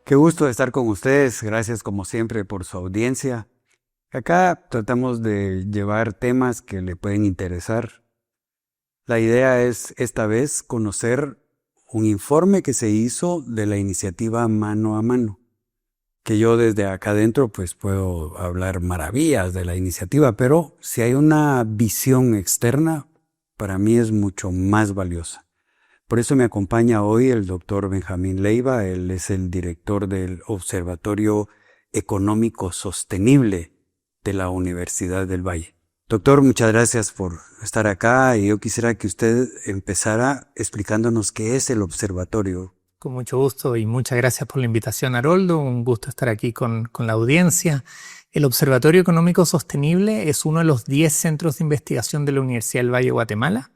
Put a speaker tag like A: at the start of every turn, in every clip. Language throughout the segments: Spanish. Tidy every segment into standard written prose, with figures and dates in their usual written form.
A: Qué gusto estar con ustedes. Gracias como siempre por su audiencia. Acá tratamos de llevar temas que le pueden interesar. La idea es esta vez conocer un informe que se hizo de la iniciativa Mano a Mano, que yo desde acá adentro pues puedo hablar maravillas de la iniciativa, pero si hay una visión externa, para mí es mucho más valiosa. Por eso me acompaña hoy el doctor Benjamín Leiva. Él es el director del Observatorio Económico Sostenible de la Universidad del Valle. Doctor, muchas gracias por estar acá y yo quisiera que usted empezara explicándonos qué es el observatorio.
B: Con mucho gusto y muchas gracias por la invitación, Haroldo. Un gusto estar aquí con la audiencia. El Observatorio Económico Sostenible es uno de los 10 centros de investigación de la Universidad del Valle de Guatemala.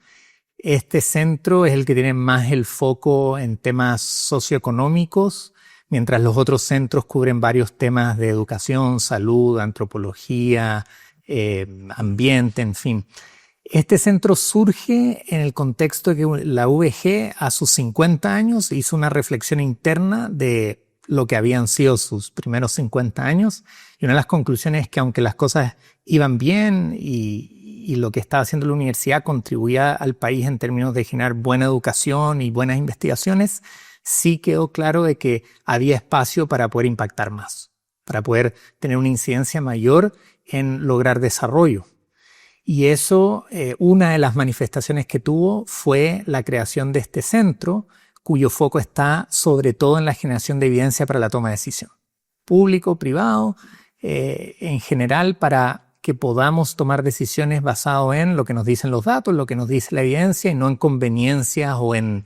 B: Este centro es el que tiene más el foco en temas socioeconómicos, mientras los otros centros cubren varios temas de educación, salud, antropología, ambiente, en fin. Este centro surge en el contexto de que la UVG a sus 50 años hizo una reflexión interna de lo que habían sido sus primeros 50 años y una de las conclusiones es que aunque las cosas iban bien y lo que estaba haciendo la universidad contribuía al país en términos de generar buena educación y buenas investigaciones, sí quedó claro de que había espacio para poder impactar más, para poder tener una incidencia mayor en lograr desarrollo. Y eso, una de las manifestaciones que tuvo fue la creación de este centro, cuyo foco está sobre todo en la generación de evidencia para la toma de decisión. Público, privado, en general para que podamos tomar decisiones basado en lo que nos dicen los datos, lo que nos dice la evidencia y no en conveniencias o en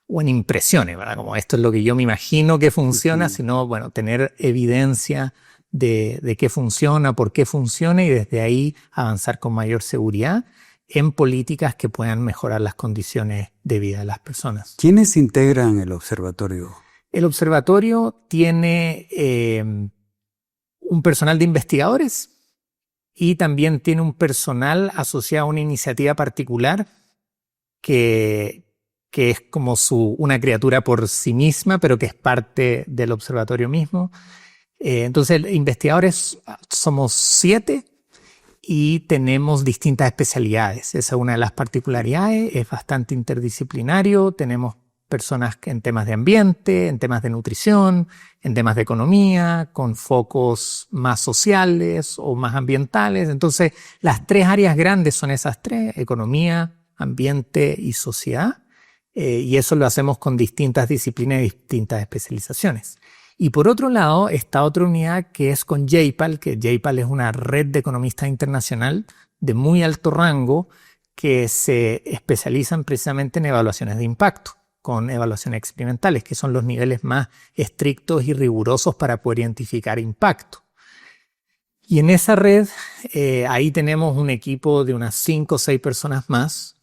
B: impresiones, ¿verdad? Como esto es lo que yo me imagino que funciona, sino, bueno, tener evidencia de qué funciona, por qué funciona y desde ahí avanzar con mayor seguridad en políticas que puedan mejorar las condiciones de vida de las personas.
A: ¿Quiénes integran el observatorio?
B: El observatorio tiene un personal de investigadores y también tiene un personal asociado a una iniciativa particular que es como una criatura por sí misma, pero que es parte del observatorio mismo. Entonces, investigadores somos 7 y tenemos distintas especialidades. Esa es una de las particularidades, es bastante interdisciplinario. Tenemos personas en temas de ambiente, en temas de nutrición, en temas de economía, con focos más sociales o más ambientales. Entonces, las 3 áreas grandes son esas 3, economía, ambiente y sociedad. Y eso lo hacemos con distintas disciplinas y distintas especializaciones. Y por otro lado está otra unidad que es con JPAL, que JPAL es una red de economistas internacional de muy alto rango que se especializan precisamente en evaluaciones de impacto, con evaluaciones experimentales, que son los niveles más estrictos y rigurosos para poder identificar impacto. Y en esa red, ahí tenemos un equipo de unas 5 o 6 personas más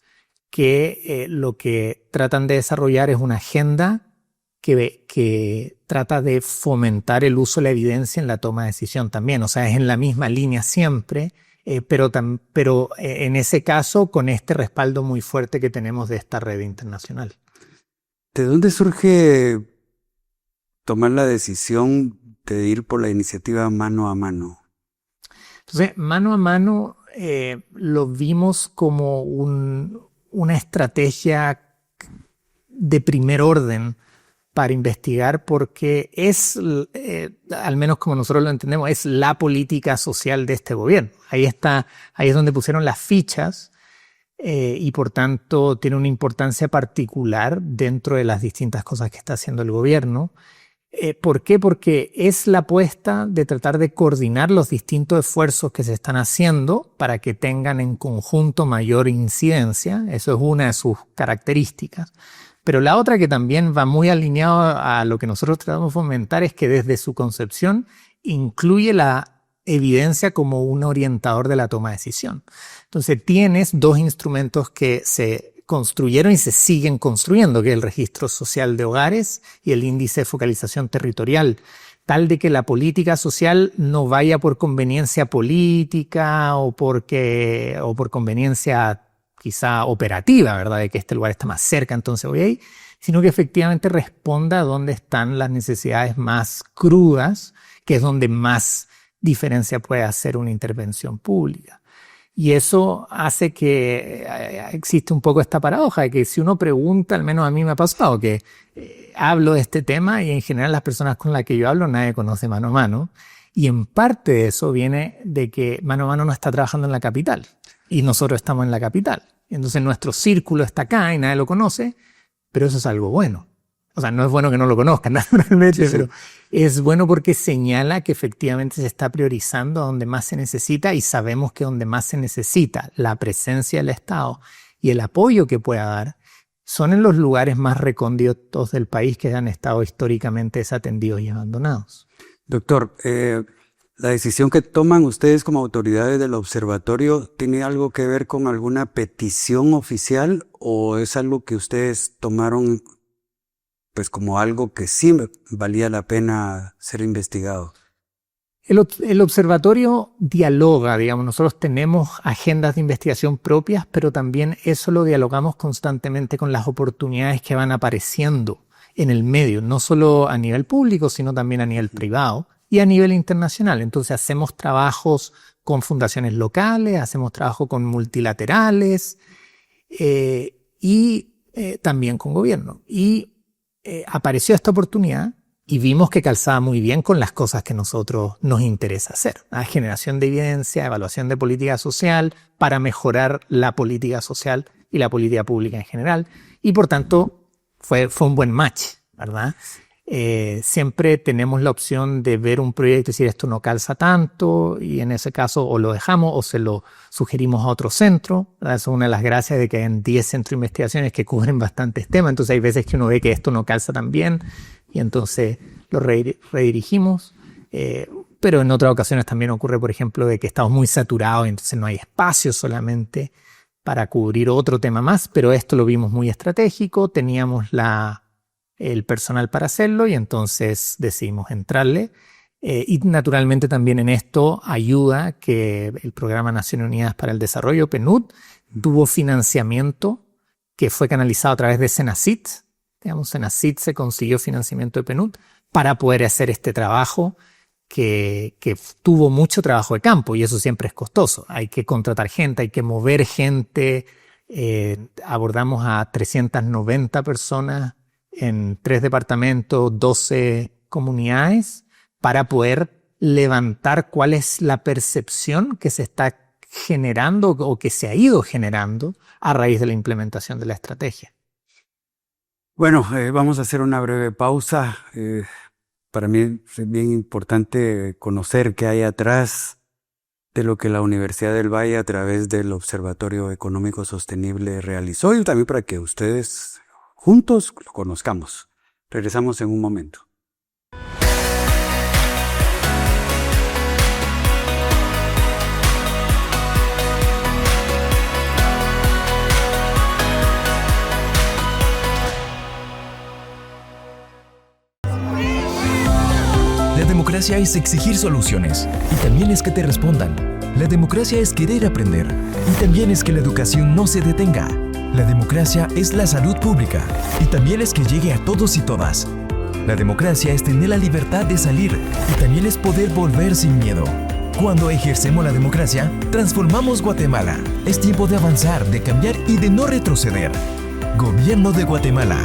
B: que lo que tratan de desarrollar es una agenda que trata de fomentar el uso de la evidencia en la toma de decisión también. O sea, es en la misma línea siempre, pero en ese caso con este respaldo muy fuerte que tenemos de esta red internacional.
A: ¿De dónde surge tomar la decisión de ir por la iniciativa Mano a Mano?
B: Entonces, Mano a Mano lo vimos como una estrategia de primer orden para investigar porque es, al menos como nosotros lo entendemos, es la política social de este gobierno. Ahí es donde pusieron las fichas y por tanto tiene una importancia particular dentro de las distintas cosas que está haciendo el gobierno. ¿Por qué? Porque es la apuesta de tratar de coordinar los distintos esfuerzos que se están haciendo para que tengan en conjunto mayor incidencia. Eso es una de sus características. Pero la otra que también va muy alineado a lo que nosotros tratamos de fomentar es que desde su concepción incluye la evidencia como un orientador de la toma de decisión. Entonces tienes 2 instrumentos que se construyeron y se siguen construyendo, que es el registro social de hogares y el índice de focalización territorial, tal de que la política social no vaya por conveniencia política o por conveniencia quizá operativa, ¿verdad? De que este lugar está más cerca, entonces voy ahí, sino que efectivamente responda a dónde están las necesidades más crudas, que es donde más diferencia puede hacer una intervención pública. Y eso hace que existe un poco esta paradoja de que si uno pregunta, al menos a mí me ha pasado, que hablo de este tema y en general las personas con las que yo hablo nadie conoce Mano a Mano. Y en parte de eso viene de que Mano a Mano no está trabajando en la capital y nosotros estamos en la capital. Entonces nuestro círculo está acá y nadie lo conoce, pero eso es algo bueno. O sea, no es bueno que no lo conozcan, naturalmente, pero es bueno porque señala que efectivamente se está priorizando a donde más se necesita y sabemos que donde más se necesita la presencia del Estado y el apoyo que pueda dar son en los lugares más recónditos del país que han estado históricamente desatendidos y abandonados.
A: Doctor, ¿la decisión que toman ustedes como autoridades del observatorio tiene algo que ver con alguna petición oficial o es algo que ustedes tomaron pues como algo que sí valía la pena ser investigado?
B: El observatorio dialoga, digamos, nosotros tenemos agendas de investigación propias, pero también eso lo dialogamos constantemente con las oportunidades que van apareciendo en el medio, no solo a nivel público, sino también a nivel privado y a nivel internacional. Entonces hacemos trabajos con fundaciones locales, hacemos trabajo con multilaterales y también con gobierno. Y apareció esta oportunidad y vimos que calzaba muy bien con las cosas que nosotros nos interesa hacer. Generación de evidencia, evaluación de política social para mejorar la política social y la política pública en general. Y por tanto fue un buen match, ¿verdad? Siempre tenemos la opción de ver un proyecto y decir esto no calza tanto y en ese caso o lo dejamos o se lo sugerimos a otro centro. Esa es una de las gracias de que hay 10 centros de investigaciones que cubren bastantes temas. Entonces hay veces que uno ve que esto no calza tan bien y entonces lo redirigimos. Pero en otras ocasiones también ocurre, por ejemplo, de que estamos muy saturados y entonces no hay espacio solamente para cubrir otro tema más. Pero esto lo vimos muy estratégico. Teníamos el personal para hacerlo y entonces decidimos entrarle. Y naturalmente también en esto ayuda que el Programa Naciones Unidas para el Desarrollo, PNUD, tuvo financiamiento que fue canalizado a través de Senacit. Digamos, Senacit se consiguió financiamiento de PNUD para poder hacer este trabajo que tuvo mucho trabajo de campo y eso siempre es costoso. Hay que contratar gente, hay que mover gente. Abordamos a 390 personas en 3 departamentos, 12 comunidades, para poder levantar cuál es la percepción que se está generando o que se ha ido generando a raíz de la implementación de la estrategia.
A: Bueno, vamos a hacer una breve pausa. Para mí es bien importante conocer qué hay atrás de lo que la Universidad del Valle a través del Observatorio Económico Sostenible realizó y también para que ustedes juntos lo conozcamos. Regresamos en un momento.
C: La democracia es exigir soluciones y también es que te respondan. La democracia es querer aprender y también es que la educación no se detenga. La democracia es la salud pública y también es que llegue a todos y todas. La democracia es tener la libertad de salir y también es poder volver sin miedo. Cuando ejercemos la democracia, transformamos Guatemala. Es tiempo de avanzar, de cambiar y de no retroceder. Gobierno de Guatemala.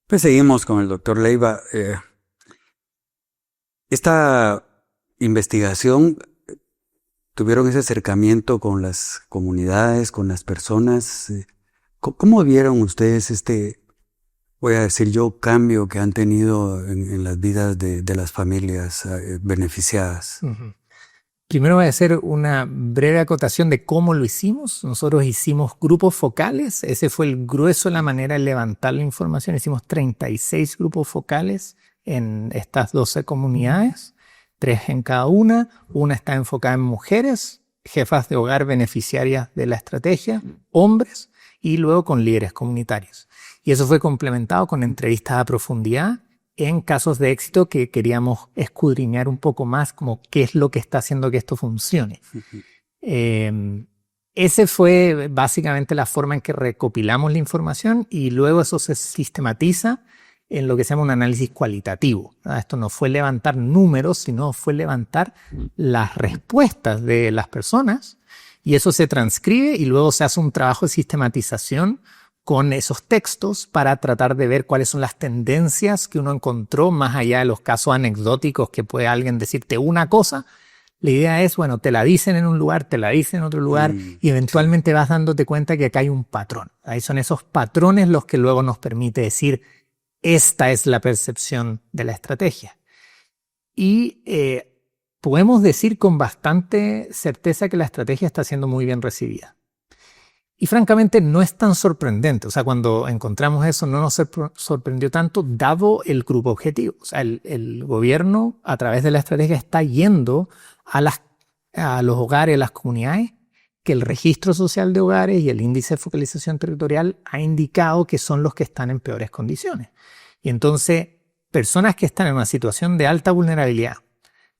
A: Pues seguimos con el doctor Leiva. Esta investigación, tuvieron ese acercamiento con las comunidades, con las personas. ¿Cómo vieron ustedes voy a decir yo, cambio que han tenido en las vidas de las familias beneficiadas?
B: Uh-huh. Primero voy a hacer una breve acotación de cómo lo hicimos. Nosotros hicimos grupos focales. Ese fue el grueso de la manera de levantar la información. Hicimos 36 grupos focales en estas 12 comunidades, 3 en cada una. Una está enfocada en mujeres, jefas de hogar beneficiarias de la estrategia, hombres, y luego con líderes comunitarios. Y eso fue complementado con entrevistas a profundidad en casos de éxito que queríamos escudriñar un poco más como qué es lo que está haciendo que esto funcione. Ese fue básicamente la forma en que recopilamos la información y luego eso se sistematiza en lo que se llama un análisis cualitativo. Esto no fue levantar números, sino fue levantar las respuestas de las personas y eso se transcribe y luego se hace un trabajo de sistematización con esos textos para tratar de ver cuáles son las tendencias que uno encontró más allá de los casos anecdóticos que puede alguien decirte una cosa. La idea es, bueno, te la dicen en un lugar, te la dicen en otro lugar y eventualmente vas dándote cuenta que acá hay un patrón. Ahí son esos patrones los que luego nos permite decir esta es la percepción de la estrategia. Y podemos decir con bastante certeza que la estrategia está siendo muy bien recibida. Y francamente no es tan sorprendente. O sea, cuando encontramos eso no nos sorprendió tanto dado el grupo objetivo. O sea, el gobierno a través de la estrategia está yendo a los hogares, a las comunidades, que el registro social de hogares y el índice de focalización territorial ha indicado que son los que están en peores condiciones. Y entonces, personas que están en una situación de alta vulnerabilidad,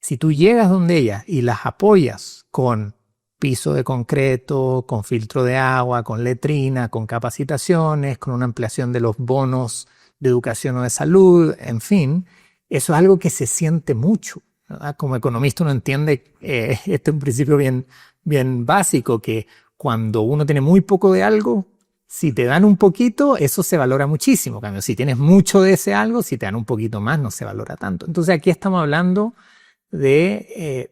B: si tú llegas donde ellas y las apoyas con piso de concreto, con filtro de agua, con letrina, con capacitaciones, con una ampliación de los bonos de educación o de salud, en fin, eso es algo que se siente mucho, ¿verdad? Como economista uno entiende, este es un principio bien básico, que cuando uno tiene muy poco de algo, si te dan un poquito, eso se valora muchísimo. En cambio, si tienes mucho de ese algo, si te dan un poquito más, no se valora tanto. Entonces aquí estamos hablando de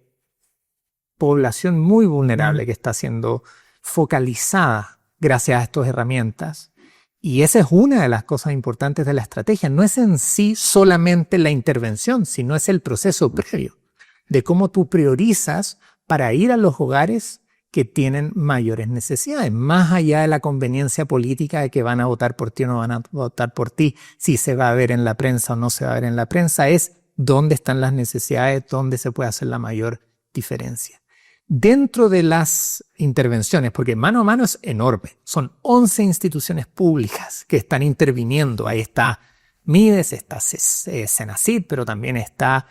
B: población muy vulnerable que está siendo focalizada gracias a estas herramientas. Y esa es una de las cosas importantes de la estrategia. No es en sí solamente la intervención, sino es el proceso previo de cómo tú priorizas para ir a los hogares que tienen mayores necesidades, más allá de la conveniencia política de que van a votar por ti o no van a votar por ti, si se va a ver en la prensa o no se va a ver en la prensa, es dónde están las necesidades, dónde se puede hacer la mayor diferencia. Dentro de las intervenciones, porque mano a mano es enorme, son 11 instituciones públicas que están interviniendo. Ahí está Mides, está Senacid, pero también está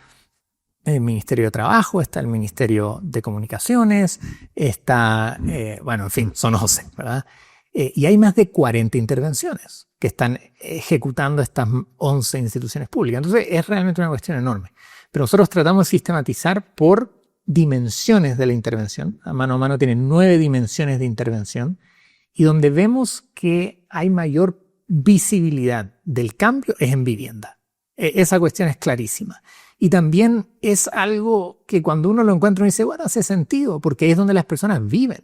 B: el Ministerio de Trabajo, está el Ministerio de Comunicaciones, está, bueno, en fin, son 11, ¿verdad? Y hay más de 40 intervenciones que están ejecutando estas 11 instituciones públicas. Entonces es realmente una cuestión enorme. Pero nosotros tratamos de sistematizar por dimensiones de la intervención. A mano tiene 9 dimensiones de intervención y donde vemos que hay mayor visibilidad del cambio es en vivienda. Esa cuestión es clarísima. Y también es algo que cuando uno lo encuentra uno dice, bueno, hace sentido, porque es donde las personas viven.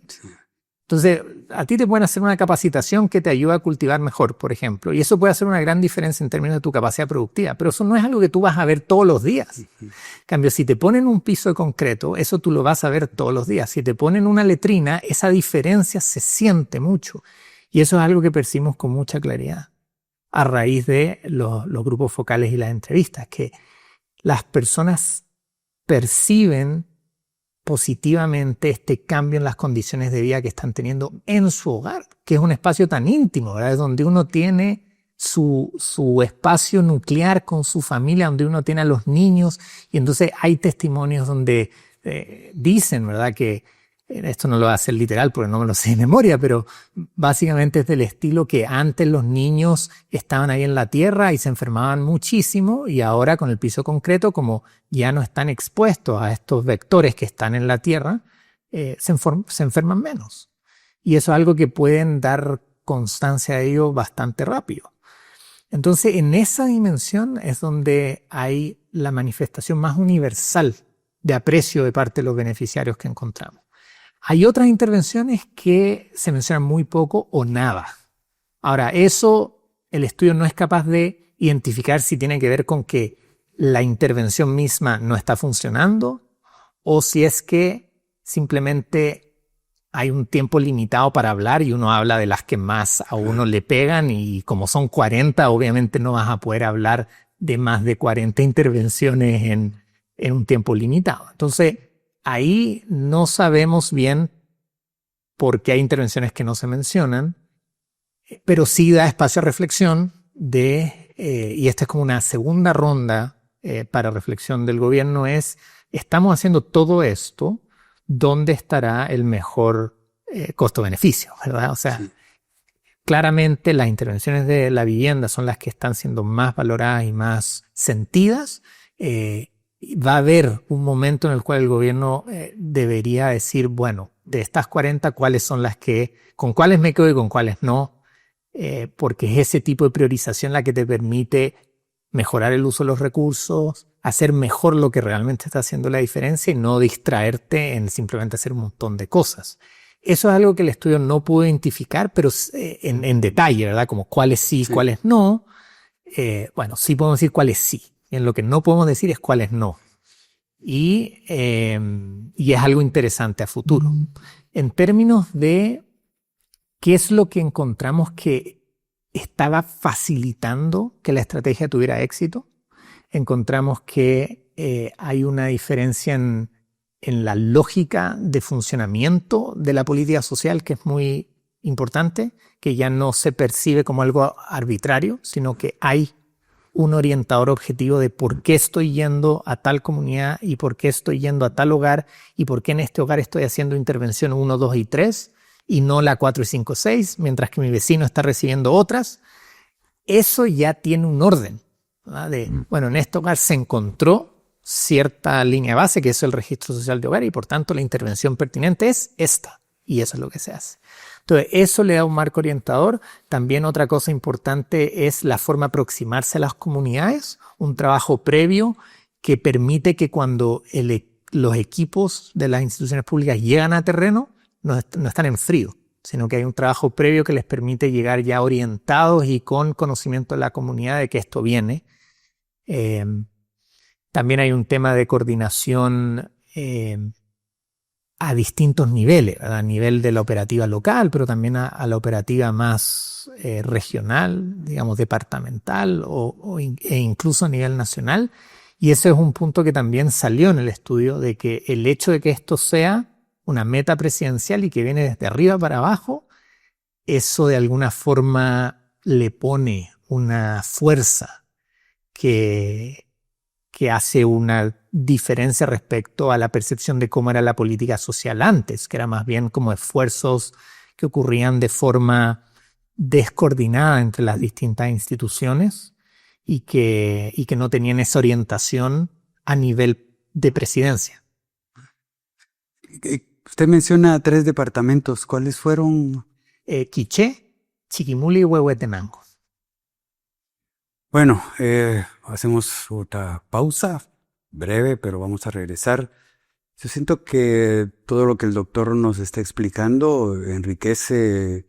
B: Entonces, a ti te pueden hacer una capacitación que te ayuda a cultivar mejor, por ejemplo, y eso puede hacer una gran diferencia en términos de tu capacidad productiva, pero eso no es algo que tú vas a ver todos los días. En cambio, si te ponen un piso de concreto, eso tú lo vas a ver todos los días. Si te ponen una letrina, esa diferencia se siente mucho. Y eso es algo que percibimos con mucha claridad a raíz de los grupos focales y las entrevistas, que las personas perciben positivamente este cambio en las condiciones de vida que están teniendo en su hogar, que es un espacio tan íntimo, ¿verdad? Es donde uno tiene su espacio nuclear con su familia, donde uno tiene a los niños, y entonces hay testimonios donde dicen, ¿verdad?, que esto no lo voy a hacer literal porque no me lo sé de memoria, pero básicamente es del estilo que antes los niños estaban ahí en la tierra y se enfermaban muchísimo y ahora con el piso concreto, como ya no están expuestos a estos vectores que están en la tierra, se enferman menos. Y eso es algo que pueden dar constancia de ello bastante rápido. Entonces, en esa dimensión es donde hay la manifestación más universal de aprecio de parte de los beneficiarios que encontramos. Hay otras intervenciones que se mencionan muy poco o nada. Ahora, eso el estudio no es capaz de identificar si tiene que ver con que la intervención misma no está funcionando o si es que simplemente hay un tiempo limitado para hablar y uno habla de las que más a uno le pegan y como son 40, obviamente no vas a poder hablar de más de 40 intervenciones en un tiempo limitado. Entonces, ahí no sabemos bien por qué hay intervenciones que no se mencionan pero sí da espacio a reflexión y esta es como una segunda ronda para reflexión del gobierno, estamos haciendo todo esto, ¿dónde estará el mejor costo-beneficio? ¿Verdad? O sea, sí. Claramente las intervenciones de la vivienda son las que están siendo más valoradas y más sentidas. Va a haber un momento en el cual el gobierno debería decir, bueno, de estas 40, ¿cuáles son con cuáles me quedo y con cuáles no? Porque es ese tipo de priorización la que te permite mejorar el uso de los recursos, hacer mejor lo que realmente está haciendo la diferencia y no distraerte en simplemente hacer un montón de cosas. Eso es algo que el estudio no pudo identificar, pero en detalle, ¿verdad? Como cuáles sí, cuáles no. Bueno, sí podemos decir cuáles sí. En lo que no podemos decir es cuáles no. Y es algo interesante a futuro. En términos de qué es lo que encontramos que estaba facilitando que la estrategia tuviera éxito, encontramos que hay una diferencia en la lógica de funcionamiento de la política social que es muy importante, que ya no se percibe como algo arbitrario, sino que hay un orientador objetivo de por qué estoy yendo a tal comunidad y por qué estoy yendo a tal hogar y por qué en este hogar estoy haciendo intervención 1, 2 y 3 y no la 4 y 5, 6, mientras que mi vecino está recibiendo otras. Eso ya tiene un orden, ¿verdad? Bueno, en este hogar se encontró cierta línea base, que es el registro social de hogar, y por tanto la intervención pertinente es esta, y eso es lo que se hace. Entonces, eso le da un marco orientador. También otra cosa importante es la forma de aproximarse a las comunidades, un trabajo previo que permite que cuando los equipos de las instituciones públicas llegan a terreno, no están en frío, sino que hay un trabajo previo que les permite llegar ya orientados y con conocimiento de la comunidad de que esto viene. También hay un tema de coordinación a distintos niveles, ¿verdad? A nivel de la operativa local, pero también a la operativa más regional, digamos departamental e incluso a nivel nacional. Y ese es un punto que también salió en el estudio, de que el hecho de que esto sea una meta presidencial y que viene desde arriba para abajo, eso de alguna forma le pone una fuerza que hace una diferencia respecto a la percepción de cómo era la política social antes, que era más bien como esfuerzos que ocurrían de forma descoordinada entre las distintas instituciones y que no tenían esa orientación a nivel de presidencia.
A: Usted menciona 3 departamentos. ¿Cuáles fueron?
B: Quiché, Chiquimula y Huehuetenango.
A: Bueno, hacemos otra pausa, breve, pero vamos a regresar. Yo siento que todo lo que el doctor nos está explicando enriquece,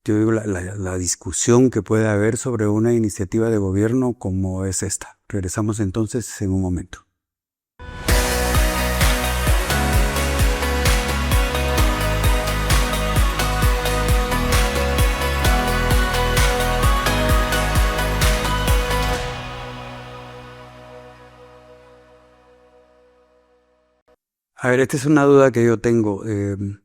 A: yo digo, la discusión que puede haber sobre una iniciativa de gobierno como es esta. Regresamos entonces en un momento. A ver, esta es una duda que yo tengo. El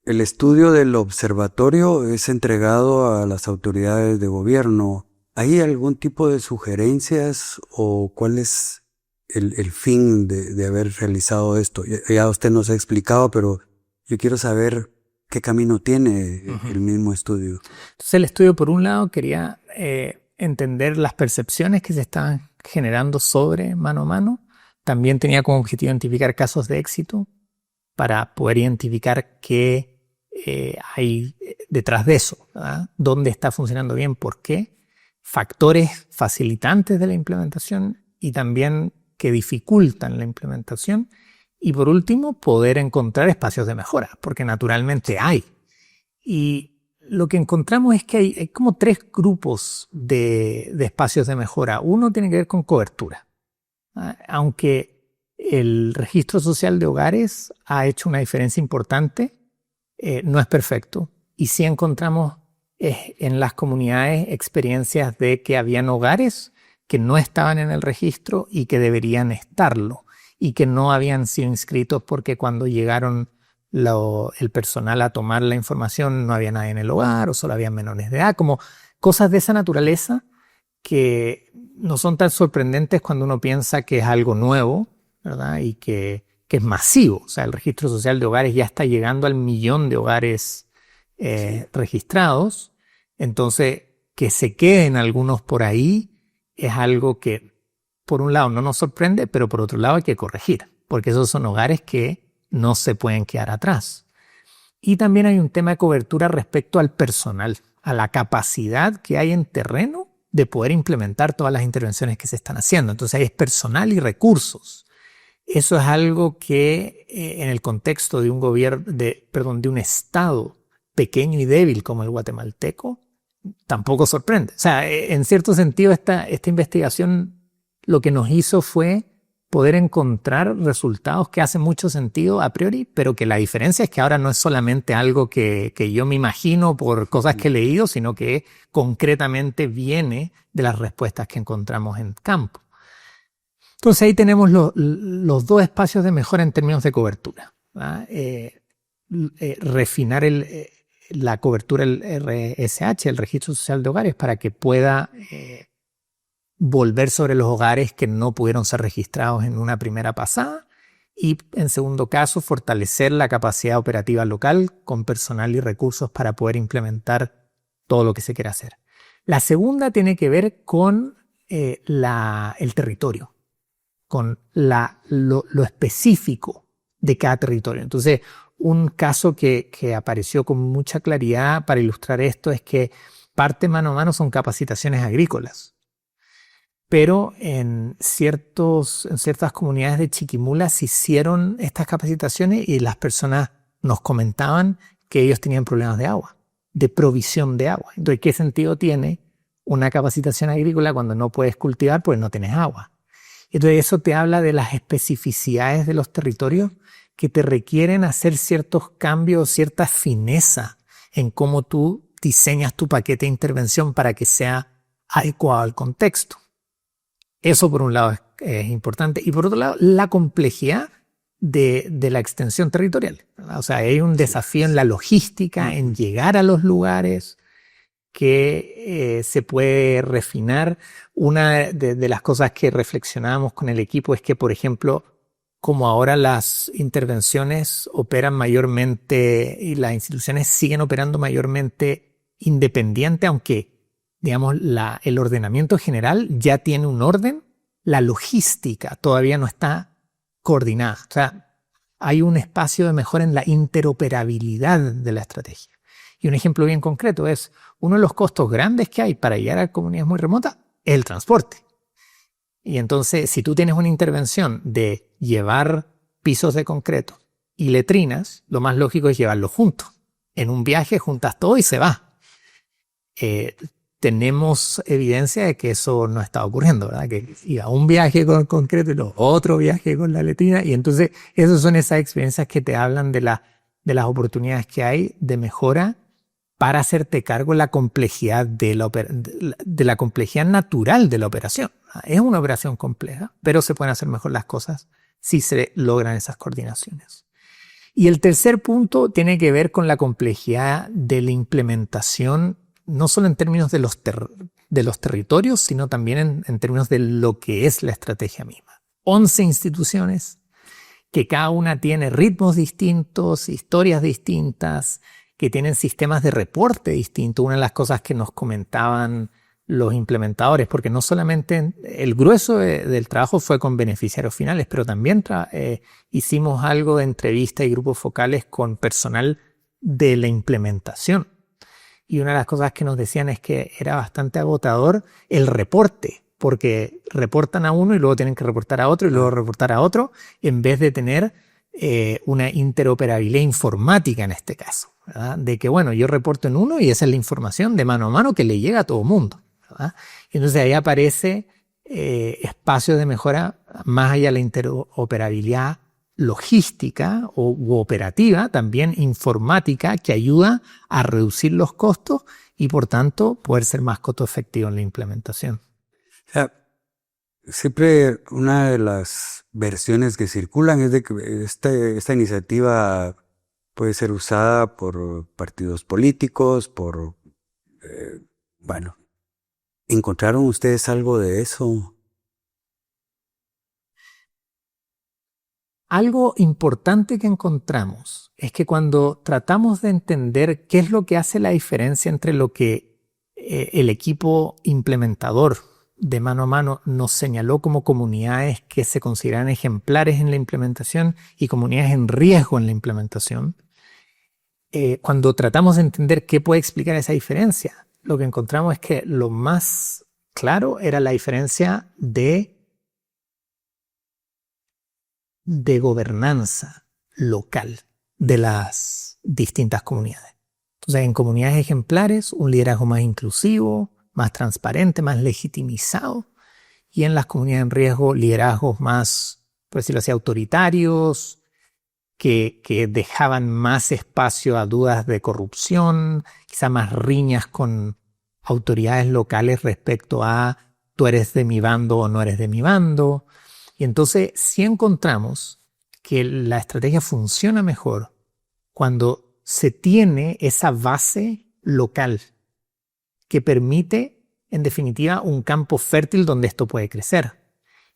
A: estudio del observatorio es entregado a las autoridades de gobierno. ¿Hay algún tipo de sugerencias o cuál es el fin de haber realizado esto? Ya usted nos ha explicado, pero yo quiero saber qué camino tiene el mismo estudio.
B: Entonces el estudio, por un lado, quería entender las percepciones que se estaban generando sobre mano a mano. También tenía como objetivo identificar casos de éxito para poder identificar qué hay detrás de eso, ¿verdad? ¿Dónde está funcionando bien? ¿Por qué? Factores facilitantes de la implementación y también que dificultan la implementación. Y por último, poder encontrar espacios de mejora, porque naturalmente hay. Y lo que encontramos es que hay como 3 grupos de espacios de mejora. Uno tiene que ver con cobertura. Aunque el registro social de hogares ha hecho una diferencia importante, no es perfecto. Y sí encontramos en las comunidades experiencias de que habían hogares que no estaban en el registro y que deberían estarlo, y que no habían sido inscritos porque cuando llegaron el personal a tomar la información, no había nadie en el hogar o solo había menores de edad, como cosas de esa naturaleza que no son tan sorprendentes cuando uno piensa que es algo nuevo, ¿verdad? Y que es masivo. O sea, el registro social de hogares ya está llegando al 1.000.000 de hogares registrados. Entonces, que se queden algunos por ahí es algo que, por un lado, no nos sorprende, pero por otro lado hay que corregir, porque esos son hogares que no se pueden quedar atrás. Y también hay un tema de cobertura respecto al personal, a la capacidad que hay en terreno de poder implementar todas las intervenciones que se están haciendo. Entonces hay personal y recursos. Eso es algo que en el contexto de un gobierno, de un estado pequeño y débil como el guatemalteco, tampoco sorprende. O sea, en cierto sentido esta investigación lo que nos hizo fue poder encontrar resultados que hacen mucho sentido a priori, pero que la diferencia es que ahora no es solamente algo que yo me imagino por cosas que he leído, sino que concretamente viene de las respuestas que encontramos en campo. Entonces ahí tenemos los dos espacios de mejora en términos de cobertura. Refinar la cobertura del RSH, el Registro Social de Hogares, para que pueda volver sobre los hogares que no pudieron ser registrados en una primera pasada y, en segundo caso, fortalecer la capacidad operativa local con personal y recursos para poder implementar todo lo que se quiera hacer. La segunda tiene que ver con el territorio, con lo específico de cada territorio. Entonces, un caso que apareció con mucha claridad para ilustrar esto es que parte mano a mano son capacitaciones agrícolas. Pero en ciertas comunidades de Chiquimula se hicieron estas capacitaciones y las personas nos comentaban que ellos tenían problemas de agua, de provisión de agua. Entonces, ¿qué sentido tiene una capacitación agrícola cuando no puedes cultivar porque no tienes agua? Entonces, eso te habla de las especificidades de los territorios que te requieren hacer ciertos cambios, cierta fineza en cómo tú diseñas tu paquete de intervención para que sea adecuado al contexto. Eso por un lado es importante. Y por otro lado, la complejidad de la extensión territorial, ¿verdad? O sea, hay un desafío en la logística, en llegar a los lugares que se puede refinar. Una de las cosas que reflexionamos con el equipo es que, por ejemplo, como ahora las intervenciones operan mayormente y las instituciones siguen operando mayormente independiente, aunque digamos, el ordenamiento general ya tiene un orden, la logística todavía no está coordinada. O sea, hay un espacio de mejora en la interoperabilidad de la estrategia. Y un ejemplo bien concreto es, uno de los costos grandes que hay para llegar a comunidades muy remotas es el transporte. Y entonces, si tú tienes una intervención de llevar pisos de concreto y letrinas, lo más lógico es llevarlos juntos. En un viaje juntas todo y se va. Tenemos evidencia de que eso no está ocurriendo, ¿verdad? Que iba un viaje con concreto y luego otro viaje con la letrina. Y entonces, esas son esas experiencias que te hablan de las oportunidades que hay de mejora para hacerte cargo de la complejidad de la complejidad natural de la operación. Es una operación compleja, pero se pueden hacer mejor las cosas si se logran esas coordinaciones. Y el tercer punto tiene que ver con la complejidad de la implementación, no solo en términos de los territorios, sino también en términos de lo que es la estrategia misma. 11 instituciones que cada una tiene ritmos distintos, historias distintas, que tienen sistemas de reporte distintos. Una de las cosas que nos comentaban los implementadores, porque no solamente el grueso del trabajo fue con beneficiarios finales, pero también hicimos algo de entrevista y grupos focales con personal de la implementación. Y una de las cosas que nos decían es que era bastante agotador el reporte, porque reportan a uno y luego tienen que reportar a otro y luego reportar a otro, en vez de tener una interoperabilidad informática en este caso, ¿verdad? De que, bueno, yo reporto en uno y esa es la información de mano a mano que le llega a todo mundo, ¿verdad? Entonces ahí aparece espacios de mejora más allá de la interoperabilidad logística u operativa, también informática, que ayuda a reducir los costos y, por tanto, poder ser más costo efectivo en la implementación.
A: O sea, siempre una de las versiones que circulan es de que esta iniciativa puede ser usada por partidos políticos, bueno, ¿encontraron ustedes algo de eso?
B: Algo importante que encontramos es que cuando tratamos de entender qué es lo que hace la diferencia entre lo que el equipo implementador de mano a mano nos señaló como comunidades que se consideran ejemplares en la implementación y comunidades en riesgo en la implementación, cuando tratamos de entender qué puede explicar esa diferencia, lo que encontramos es que lo más claro era la diferencia de gobernanza local de las distintas comunidades. Entonces, en comunidades ejemplares, un liderazgo más inclusivo, más transparente, más legitimizado, y en las comunidades en riesgo, liderazgos más, por decirlo así, autoritarios, que dejaban más espacio a dudas de corrupción, quizá más riñas con autoridades locales respecto a tú eres de mi bando o no eres de mi bando. Y entonces sí encontramos que la estrategia funciona mejor cuando se tiene esa base local que permite, en definitiva, un campo fértil donde esto puede crecer.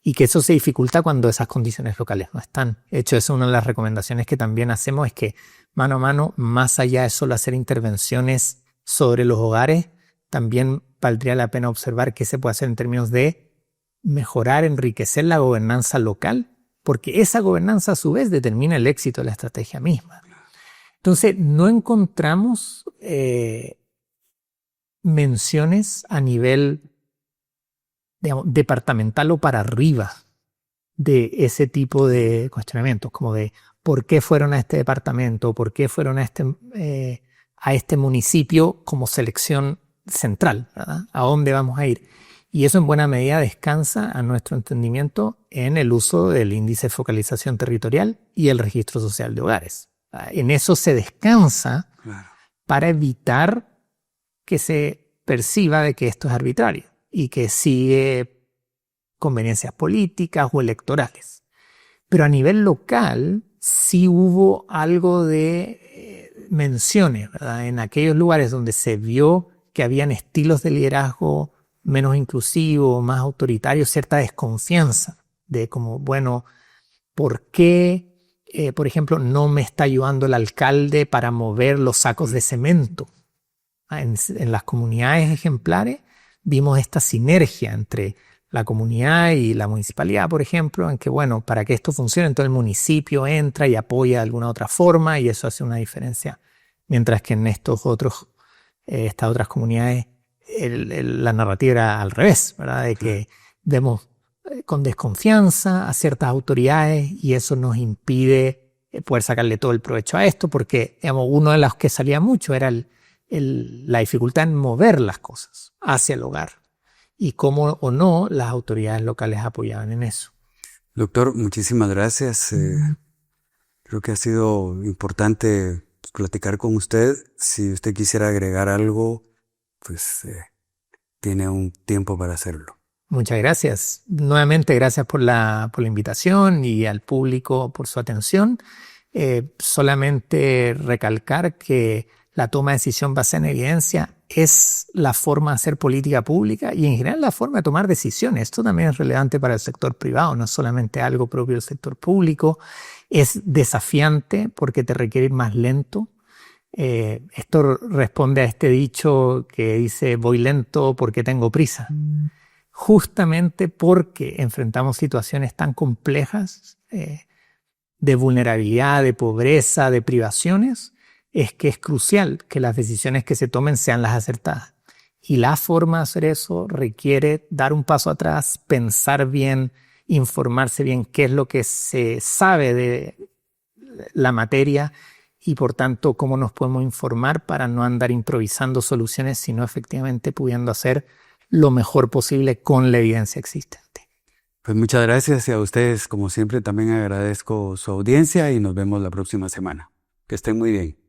B: Y que eso se dificulta cuando esas condiciones locales no están. De hecho, esa es una de las recomendaciones que también hacemos, es que mano a mano, más allá de solo hacer intervenciones sobre los hogares, también valdría la pena observar qué se puede hacer en términos de mejorar, enriquecer la gobernanza local, porque esa gobernanza a su vez determina el éxito de la estrategia misma. Entonces, no encontramos menciones a nivel, digamos, departamental o para arriba de ese tipo de cuestionamientos, como de por qué fueron a este departamento, por qué fueron a este municipio como selección central, ¿verdad? ¿A dónde vamos a ir? Y eso en buena medida descansa, a nuestro entendimiento, en el uso del índice de focalización territorial y el registro social de hogares. En eso se descansa para evitar que se perciba de que esto es arbitrario y que sigue conveniencias políticas o electorales. Pero a nivel local sí hubo algo de menciones, ¿verdad? En aquellos lugares donde se vio que habían estilos de liderazgo menos inclusivo, más autoritario, cierta desconfianza de como, bueno, ¿por qué, por ejemplo, no me está ayudando el alcalde para mover los sacos de cemento? En las comunidades ejemplares vimos esta sinergia entre la comunidad y la municipalidad, por ejemplo, en que, bueno, para que esto funcione, entonces el municipio entra y apoya de alguna otra forma y eso hace una diferencia. Mientras que en estas otras comunidades la narrativa era al revés, ¿verdad? De que vemos con desconfianza a ciertas autoridades y eso nos impide poder sacarle todo el provecho a esto, porque, digamos, uno de los que salía mucho era la dificultad en mover las cosas hacia el hogar y cómo o no las autoridades locales apoyaban en eso.
A: Doctor, muchísimas gracias. Creo que ha sido importante platicar con usted. Si usted quisiera agregar algo, pues tiene un tiempo para hacerlo.
B: Muchas gracias. Nuevamente, gracias por la invitación y al público por su atención. Solamente recalcar que la toma de decisión basada en evidencia es la forma de hacer política pública y en general la forma de tomar decisiones. Esto también es relevante para el sector privado, no es solamente algo propio del sector público. Es desafiante porque te requiere ir más lento. Esto responde a este dicho que dice voy lento porque tengo prisa. Justamente porque enfrentamos situaciones tan complejas de vulnerabilidad, de pobreza, de privaciones, es que es crucial que las decisiones que se tomen sean las acertadas. Y la forma de hacer eso requiere dar un paso atrás, pensar bien, informarse bien qué es lo que se sabe de la materia y por tanto cómo nos podemos informar para no andar improvisando soluciones, sino efectivamente pudiendo hacer lo mejor posible con la evidencia existente.
A: Pues muchas gracias y a ustedes, como siempre, también agradezco su audiencia y nos vemos la próxima semana. Que estén muy bien.